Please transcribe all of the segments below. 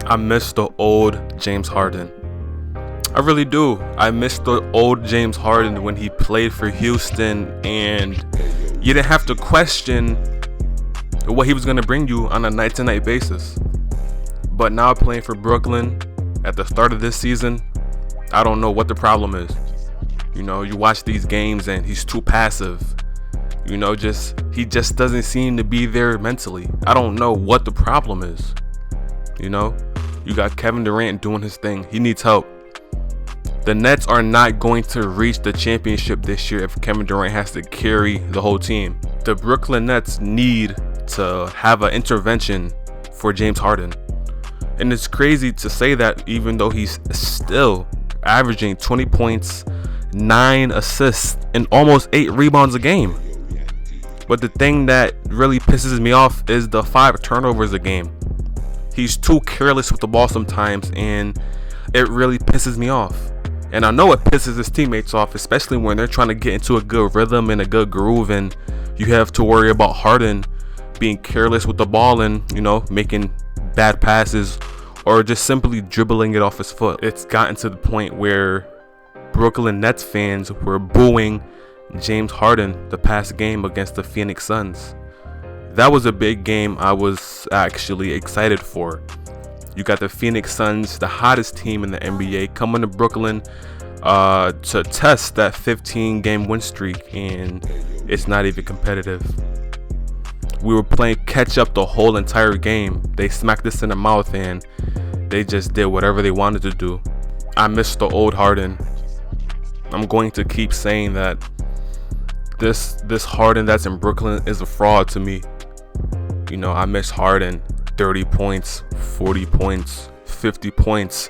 I miss the old James Harden. I really do. I miss the old James Harden when he played for Houston and you didn't have to question what he was going to bring you on a night-to-night basis. But now playing for Brooklyn at the start of this season, I don't know what the problem is. You know, you watch these games and he's too passive. You know, he just doesn't seem to be there mentally. I don't know what the problem is. You know, you got Kevin Durant doing his thing. He needs help. The Nets are not going to reach the championship this year if Kevin Durant has to carry the whole team. The Brooklyn Nets need to have an intervention for James Harden. And it's crazy to say that even though he's still averaging 20 points, 9 assists, and almost 8 rebounds a game. But the thing that really pisses me off is the 5 turnovers a game. He's too careless with the ball sometimes, and it really pisses me off. And I know it pisses his teammates off, especially when they're trying to get into a good rhythm and a good groove, and you have to worry about Harden being careless with the ball and, you know, making bad passes or just simply dribbling it off his foot. It's gotten to the point where Brooklyn Nets fans were booing James Harden the past game against the Phoenix Suns. That was a big game I was actually excited for. You got the Phoenix Suns, the hottest team in the NBA, coming to Brooklyn to test that 15-game win streak, and it's not even competitive. We were playing catch up the whole entire game. They smacked us in the mouth and they just did whatever they wanted to do. I miss the old Harden. I'm going to keep saying that this Harden that's in Brooklyn is a fraud to me. You know, I miss Harden 30 points, 40 points, 50 points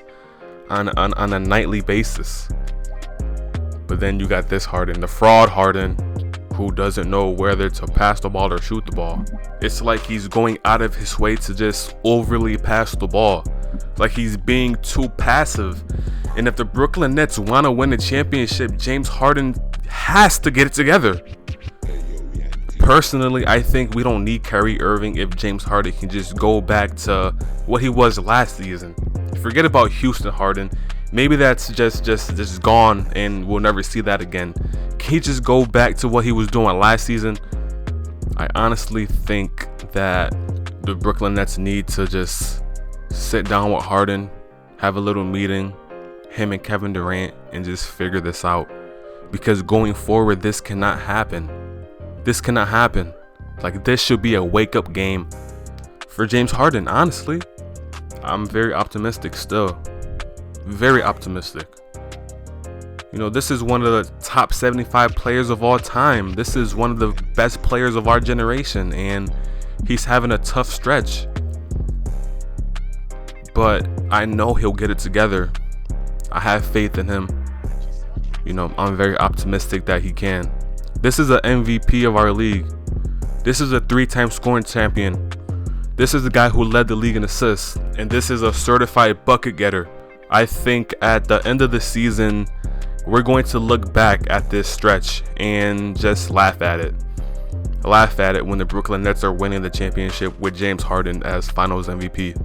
on a nightly basis. But then you got this Harden, the fraud Harden, who doesn't know whether to pass the ball or shoot the ball. It's like he's going out of his way to just overly pass the ball. Like he's being too passive. And if the Brooklyn Nets want to win the championship, James Harden has to get it together. Personally, I think we don't need Kyrie Irving if James Harden can just go back to what he was last season. Forget about Houston Harden. Maybe that's just gone and we'll never see that again. Can he just go back to what he was doing last season? I honestly think that the Brooklyn Nets need to just sit down with Harden, have a little meeting, him and Kevin Durant, and just figure this out. Because going forward, this cannot happen. This cannot happen. Like, this should be a wake-up game for James Harden, honestly. I'm very optimistic still. Very optimistic. You know, this is one of the top 75 players of all time. This is one of the best players of our generation, and he's having a tough stretch. But I know he'll get it together. I have faith in him. You know, I'm very optimistic that he can. This is an MVP of our league. This is a 3-time scoring champion. This is the guy who led the league in assists. And this is a certified bucket getter. I think at the end of the season, we're going to look back at this stretch and just laugh at it. Laugh at it when the Brooklyn Nets are winning the championship with James Harden as Finals MVP.